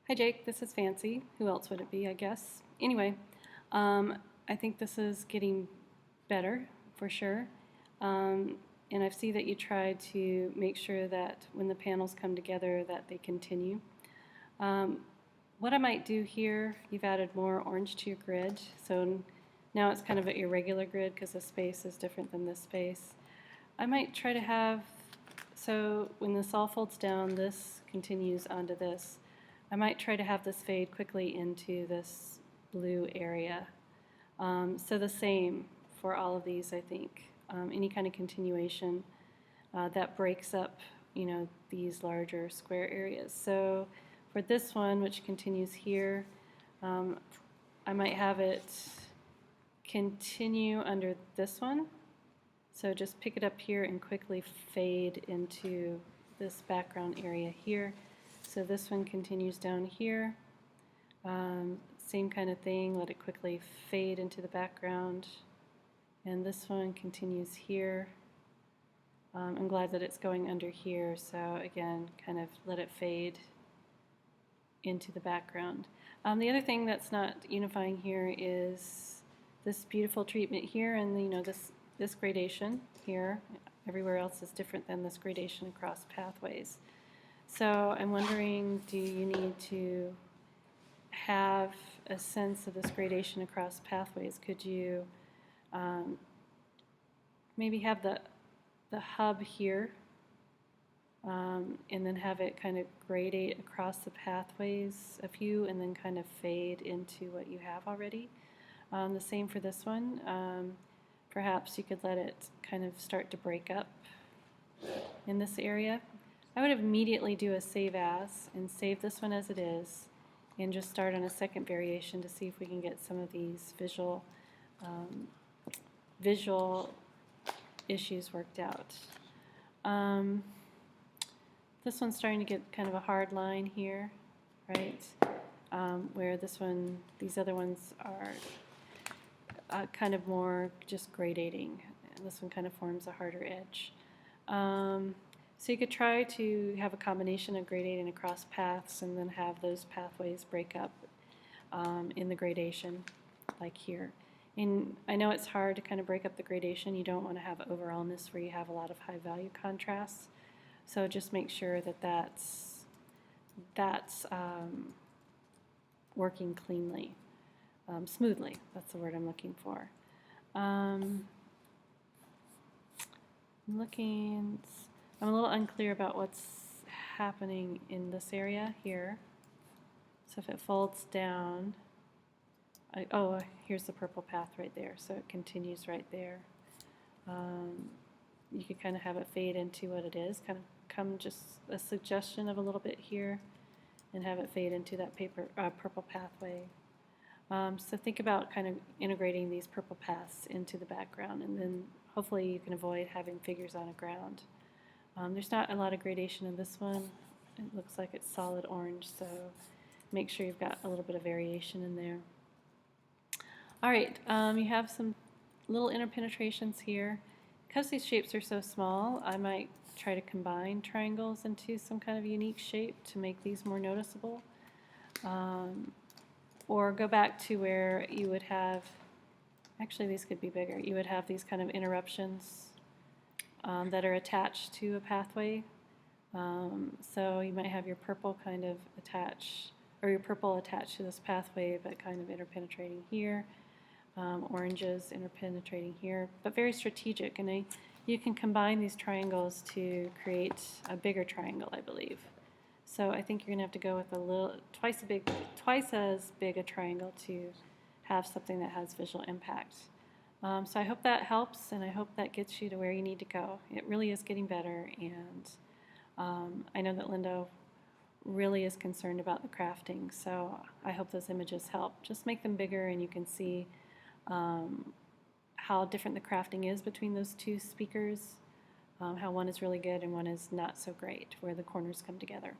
Hi Jake, this is Fancy. Who else would it be, I guess? Anyway, I think this is getting better for sure. And I see that you tried to make sure that when the panels come together that they continue. Um, what I might do here, you've added more orange to your grid, so now it's kind of an irregular grid because the space is different than this space. I might try to have, so when this all folds down, this continues onto this. I might try to have this fade quickly into this blue area. So the same for all of these, I think. Any kind of continuation that breaks up, these larger square areas. So for this one, which continues here, I might have it continue under this one. So just pick it up here and quickly fade into this background area here. So this one continues down here. Same kind of thing, let it quickly fade into the background. And this one continues here. I'm glad that it's going under here, so again, kind of let it fade into the background. The other thing that's not unifying here is this beautiful treatment here, and this gradation here. Everywhere else is different than this gradation across pathways. So I'm wondering, do you need to have a sense of this gradation across pathways? Could you maybe have the hub here and then have it kind of gradate across the pathways a few and then kind of fade into what you have already? The same for this one. Perhaps you could let it kind of start to break up in this area. I would immediately do a save as and save this one as it is and just start on a second variation to see if we can get some of these visual issues worked out. This one's starting to get kind of a hard line here, right? Where these other ones are kind of more just gradating. And this one kind of forms a harder edge. So you could try to have a combination of gradating across paths and then have those pathways break up in the gradation, like here. And I know it's hard to kind of break up the gradation. You don't want to have overallness where you have a lot of high value contrasts. So just make sure that that's working cleanly, smoothly. That's the word I'm looking for. I'm a little unclear about what's happening in this area here. So if it folds down, here's the purple path right there. So it continues right there. You could kind of have it fade into what it is, kind of come just a suggestion of a little bit here and have it fade into that purple pathway. So think about kind of integrating these purple paths into the background, and then hopefully you can avoid having figures on a ground. There's not a lot of gradation in this one. It looks like it's solid orange, so make sure you've got a little bit of variation in there. All right, you have some little interpenetrations here. Because these shapes are so small, I might try to combine triangles into some kind of unique shape to make these more noticeable. Or go back to where you would have, actually these could be bigger, you would have these kind of interruptions that are attached to a pathway. So you might have your purple kind of attached, or your purple attached to this pathway but kind of interpenetrating here. Oranges interpenetrating here, but very strategic, and you can combine these triangles to create a bigger triangle, I believe. So I think you're going to have to go with twice as big a triangle to have something that has visual impact. So I hope that helps, and I hope that gets you to where you need to go. It really is getting better, and I know that Linda really is concerned about the crafting, so I hope those images help. Just make them bigger and you can see how different the crafting is between those two speakers, how one is really good and one is not so great, where the corners come together.